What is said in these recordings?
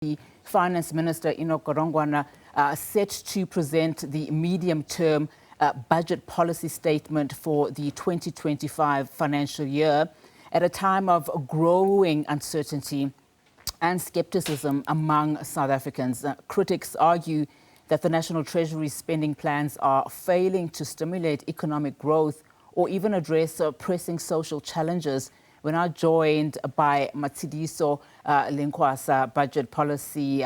The Finance Minister Enoch Godongwana set to present the medium-term budget policy statement for the 2025 financial year at a time of growing uncertainty and skepticism among South Africans. Critics argue that the National Treasury spending plans are failing to stimulate economic growth or even address pressing social challenges. We're now joined by Matshidiso Lencoasa, budget policy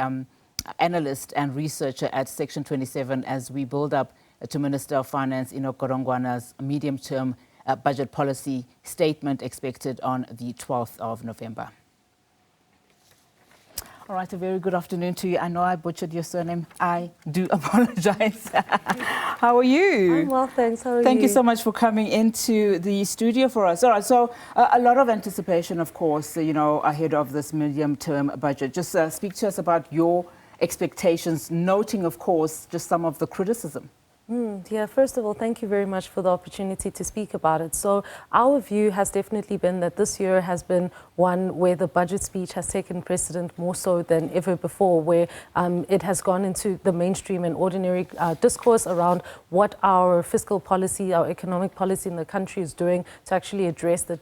analyst and researcher at Section 27, as we build up to Minister of Finance Enoch Godongwana's medium-term budget policy statement expected on the 12th of November. All right, a very good afternoon to you. I know I butchered your surname. I do apologize. How are you? I'm well, thanks. How are you? Thank you so much for coming into the studio for us. All right, so a lot of anticipation, of course, ahead of this medium-term budget. Just speak to us about your expectations, noting, of course, just some of the criticism. Yeah, first of all, thank you very much for the opportunity to speak about it. So our view has definitely been that this year has been one where the budget speech has taken precedent more so than ever before, where it has gone into the mainstream and ordinary discourse around what our fiscal policy, our economic policy in the country is doing to actually address the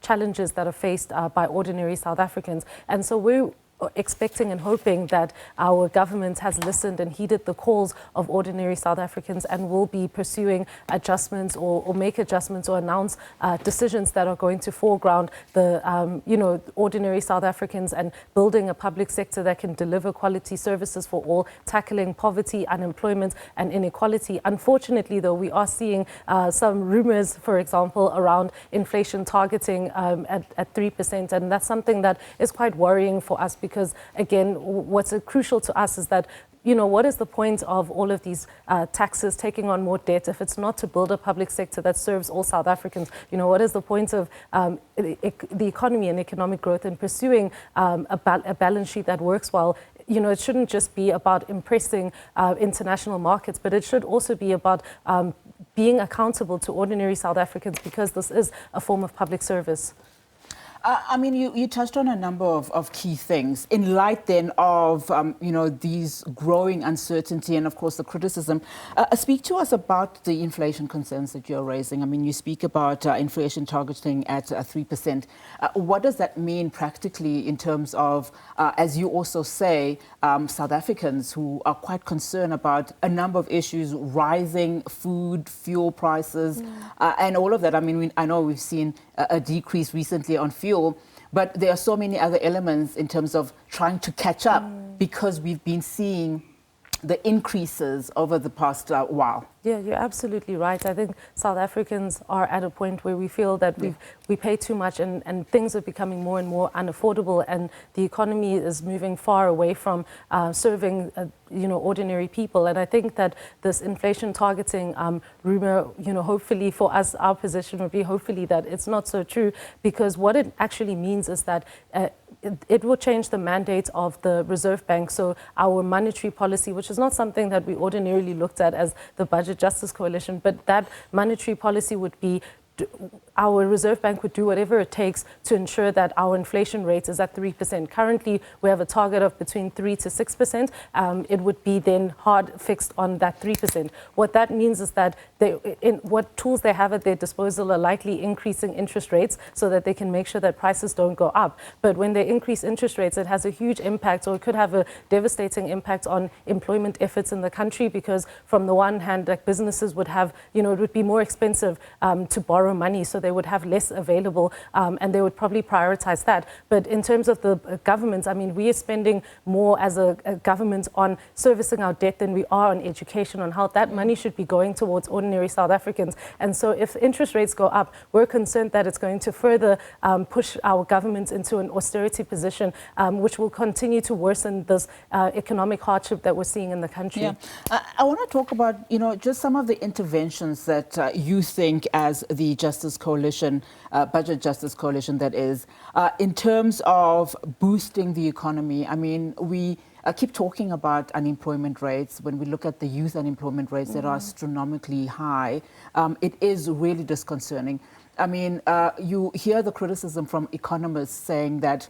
challenges that are faced by ordinary South Africans. And so we're expecting and hoping that our government has listened and heeded the calls of ordinary South Africans and will be pursuing adjustments or make adjustments or announce decisions that are going to foreground the ordinary South Africans and building a public sector that can deliver quality services for all, tackling poverty, unemployment and inequality. Unfortunately, though, we are seeing some rumors, for example, around inflation targeting at 3%, and that's something that is quite worrying for us. Because, again, what's crucial to us is that, what is the point of all of these taxes, taking on more debt, if it's not to build a public sector that serves all South Africans? What is the point of the economy and economic growth and pursuing a balance sheet that works well? It shouldn't just be about impressing international markets, but it should also be about being accountable to ordinary South Africans, because this is a form of public service. You touched on a number of key things in light then of, these growing uncertainty and, of course, the criticism. Speak to us about the inflation concerns that you're raising. You speak about inflation targeting at 3%. What does that mean practically in terms of, as you also say, South Africans who are quite concerned about a number of issues, rising food, fuel prices, and all of that? I know we've seen a decrease recently on fuel, but there are so many other elements in terms of trying to catch up because we've been seeing the increases over the past while. Yeah, you're absolutely right. I think South Africans are at a point where we feel that we pay too much and things are becoming more and more unaffordable, and the economy is moving far away from serving ordinary people. And I think that this inflation targeting rumor, hopefully for us, our position would be hopefully that it's not so true, because what it actually means is that it will change the mandate of the Reserve Bank. So our monetary policy, which is not something that we ordinarily looked at as the Budget Justice Coalition, but that monetary policy would be our Reserve Bank would do whatever it takes to ensure that our inflation rate is at 3%. Currently, we have a target of between 3 to 6%. It would be then hard fixed on that 3%. What that means is that what tools they have at their disposal are likely increasing interest rates so that they can make sure that prices don't go up. But when they increase interest rates, it has a huge impact, or it could have a devastating impact on employment efforts in the country, because from the one hand, like businesses would have, it would be more expensive to borrow money, so they would have less available, and they would probably prioritize that. But in terms of the government, we are spending more as a government on servicing our debt than we are on education, on how that money should be going towards ordinary South Africans. And so if interest rates go up, we're concerned that it's going to further push our government into an austerity position, which will continue to worsen this economic hardship that we're seeing in the country. Yeah. I want to talk about, just some of the interventions that you think as the Justice Coalition, Budget Justice Coalition, that is, in terms of boosting the economy. We keep talking about unemployment rates. When we look at the youth unemployment rates that are astronomically high, it is really disconcerting. You hear the criticism from economists saying that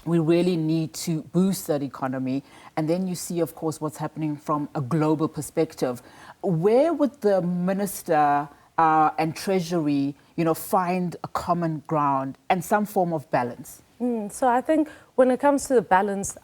we really need to boost that economy. And then you see, of course, what's happening from a global perspective. Where would the Minister and Treasury, find a common ground and some form of balance? So I think when it comes to the balance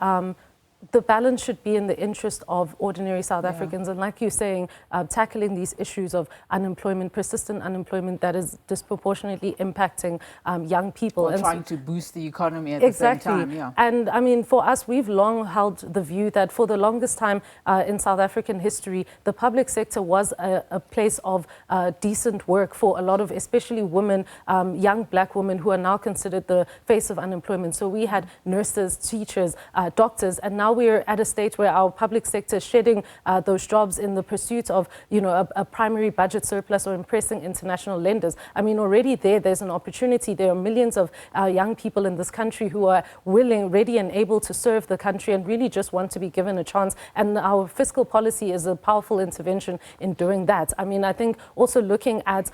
should be in the interest of ordinary South Africans. And like you're saying, tackling these issues of unemployment, persistent unemployment that is disproportionately impacting young people. Or trying to boost the economy at the same time. Yeah. And I mean, for us, we've long held the view that for the longest time in South African history, the public sector was a place of decent work for a lot of, especially women, young black women who are now considered the face of unemployment. So we had nurses, teachers, doctors, and now we're at a stage where our public sector is shedding those jobs in the pursuit of, a primary budget surplus or impressing international lenders. I mean, already there's an opportunity. There are millions of young people in this country who are willing, ready and able to serve the country and really just want to be given a chance. And our fiscal policy is a powerful intervention in doing that. I mean, I think also looking at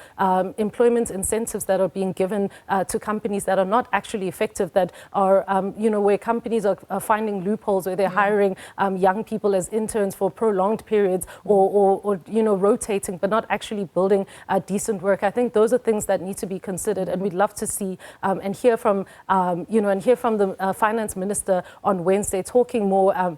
employment incentives that are being given to companies that are not actually effective, that are, where companies are finding loopholes where they're hiring young people as interns for prolonged periods or rotating, but not actually building decent work. I think those are things that need to be considered, and we'd love to see and hear from, the finance minister on Wednesday, talking more,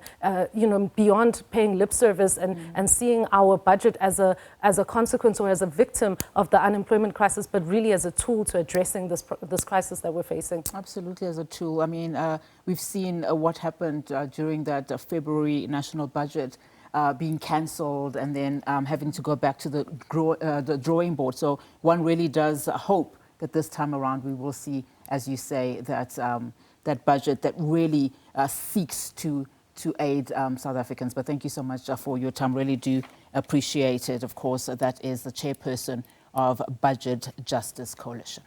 beyond paying lip service and seeing our budget as a consequence or as a victim of the unemployment crisis, but really as a tool to addressing this crisis that we're facing. Absolutely, as a tool. I mean, we've seen what happened during that February national budget being cancelled and then having to go back to the drawing board. So one really does hope that this time around we will see, as you say, that that budget that really seeks to aid South Africans. But thank you so much for your time. Really do appreciate it. Of course, that is the chairperson of Budget Justice Coalition.